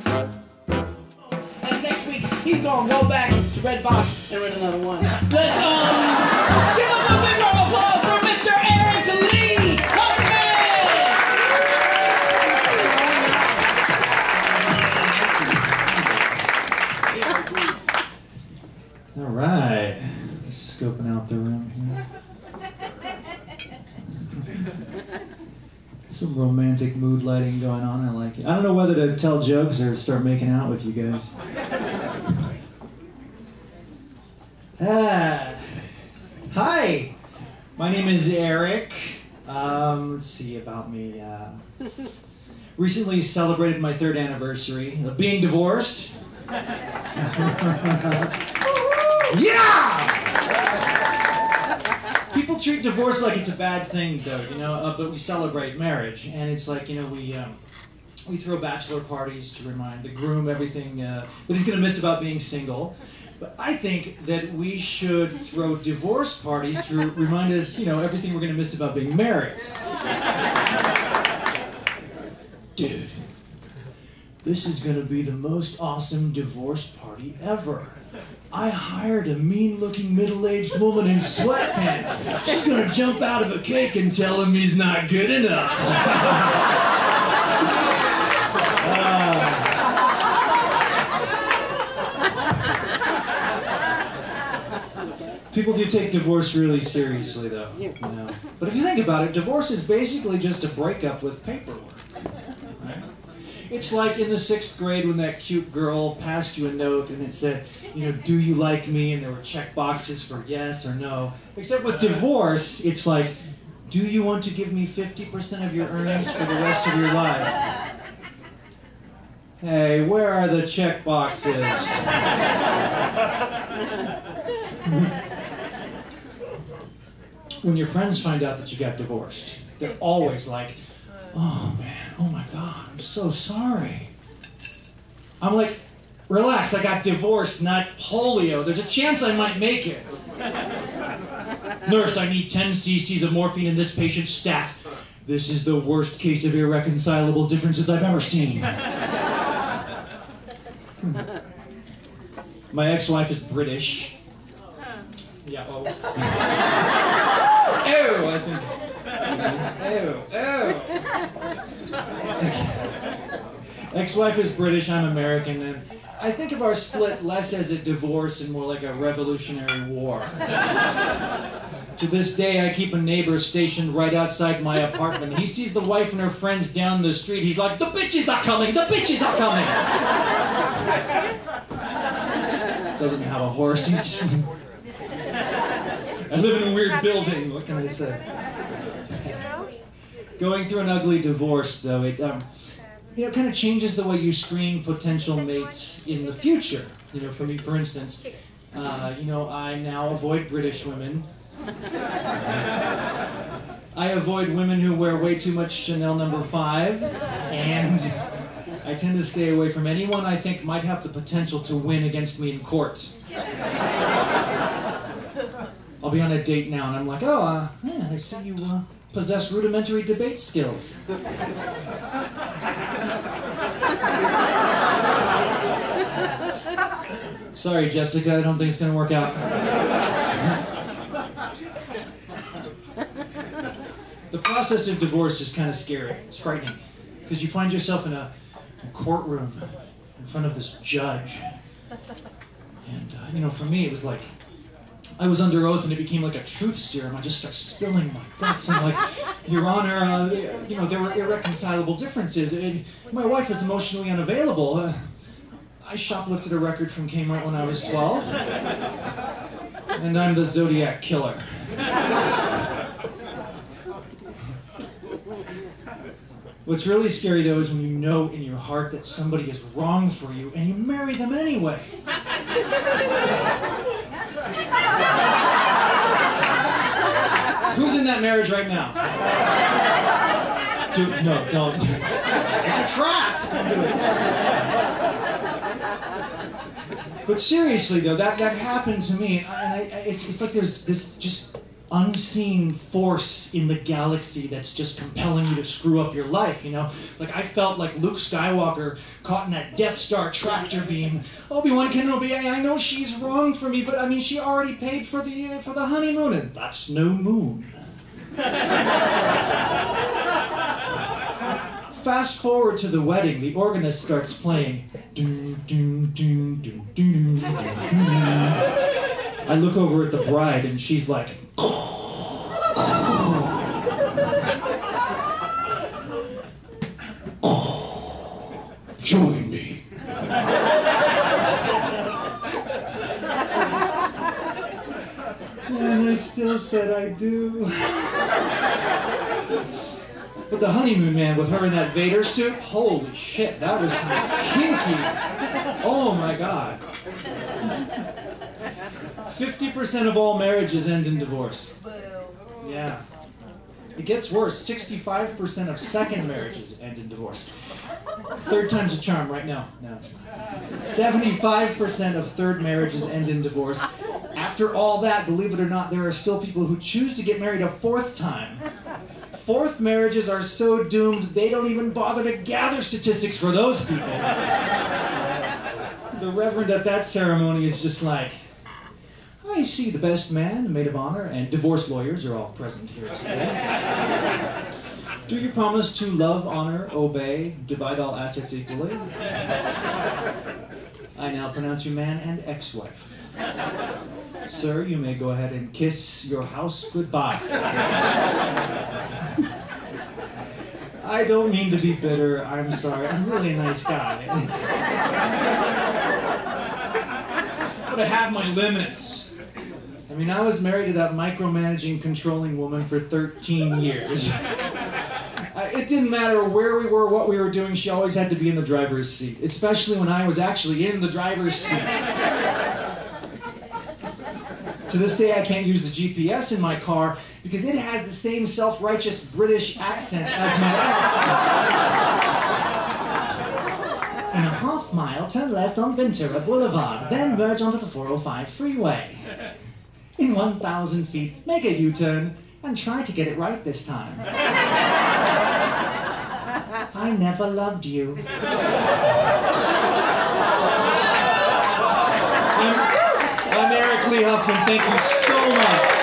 And next week, he's gonna go back to Red Box and rent another one. Let's, give up a big round of applause for Mr. Eric Lee Huffman! All right. Just scoping out the room here. Some romantic mood lighting going on. I like it. I don't know whether to tell jokes or start making out with you guys. Hi. My name is Eric. Let's see about me. Recently celebrated my 3rd anniversary of being divorced. Yeah! People treat divorce like it's a bad thing, though, you know, but we celebrate marriage. And it's like, you know, we throw bachelor parties to remind the groom everything that he's going to miss about being single. But I think that we should throw divorce parties to remind us, you know, everything we're going to miss about being married. Dude, this is going to be the most awesome divorce party ever. I hired a mean-looking middle-aged woman in sweatpants. She's gonna jump out of a cake and tell him he's not good enough. People do take divorce really seriously, though. You know. But if you think about it, divorce is basically just a breakup with paperwork. Right? It's like in the 6th grade when that cute girl passed you a note and it said, you know, do you like me? And there were check boxes for yes or no. Except with divorce, it's like, do you want to give me 50% of your earnings for the rest of your life? Hey, where are the check boxes? When your friends find out that you got divorced, they're always like, oh man, oh my God, I'm so sorry. I'm like, relax, I got divorced, not polio. There's a chance I might make it. Nurse, I need 10 cc's of morphine in this patient's stat. This is the worst case of irreconcilable differences I've ever seen. My ex-wife is British. Yeah, oh. Ew, I think. Ew. Ex-wife is British, I'm American, and I think of our split less as a divorce and more like a revolutionary war. To this day, I keep a neighbor stationed right outside my apartment. He sees the wife and her friends down the street. He's like, the bitches are coming! The bitches are coming! Doesn't have a horse. I live in a weird building. What can I say? Going through an ugly divorce, though, it you know, kind of changes the way you screen potential mates in the future. You know, for me, for instance, you know, I now avoid British women. I avoid women who wear way too much Chanel No. 5, and I tend to stay away from anyone I think might have the potential to win against me in court. I'll be on a date now, and I'm like, oh, yeah, I see you possess rudimentary debate skills. Sorry, Jessica, I don't think it's going to work out. The process of divorce is kind of scary. It's frightening, because you find yourself in a courtroom in front of this judge. And, you know, for me, it was like, I was under oath and it became like a truth serum. I just started spilling my guts. I'm like, Your Honor, you know, there were irreconcilable differences. And my wife was emotionally unavailable. I shoplifted a record from Kmart when I was 12. And I'm the Zodiac Killer. What's really scary, though, is when you know in your heart that somebody is wrong for you and you marry them anyway. Who's in that marriage right now? Dude, no, don't. It's a trap. Don't do it. But seriously, though, that happened to me, and it's like there's this just unseen force in the galaxy that's just compelling you to screw up your life, you know? Like, I felt like Luke Skywalker caught in that Death Star tractor beam. Obi-Wan Kenobi, I know she's wrong for me, but I mean, she already paid for the honeymoon, and that's no moon. Fast forward to the wedding, the organist starts playing. Doom, doom, doom, doom, doom, doom, doom. I look over at the bride, and she's like, join me. And I still said I do. But the honeymoon man with her in that Vader suit, holy shit, that was kinky. Oh my God. 50% of all marriages end in divorce. Yeah. It gets worse. 65% of second marriages end in divorce. Third time's a charm right now. No, it's not. 75% of third marriages end in divorce. After all that, believe it or not, there are still people who choose to get married a fourth time. Fourth marriages are so doomed, they don't even bother to gather statistics for those people. The reverend at that ceremony is just like, I see the best man, the maid of honor, and divorce lawyers are all present here today. Do you promise to love, honor, obey, divide all assets equally? I now pronounce you man and ex-wife. Sir, you may go ahead and kiss your house goodbye. I don't mean to be bitter, I'm sorry. I'm really a nice guy. But I have my limits. I mean, I was married to that micromanaging, controlling woman for 13 years. It didn't matter where we were, what we were doing, she always had to be in the driver's seat, especially when I was actually in the driver's seat. To this day, I can't use the GPS in my car because it has the same self-righteous British accent as my ex. In a half mile, turn left on Ventura Boulevard, then merge onto the 405 freeway. In 1,000 feet, make a U-turn and try to get it right this time. I never loved you. I'm Eric Lee Huffman. Thank you so much.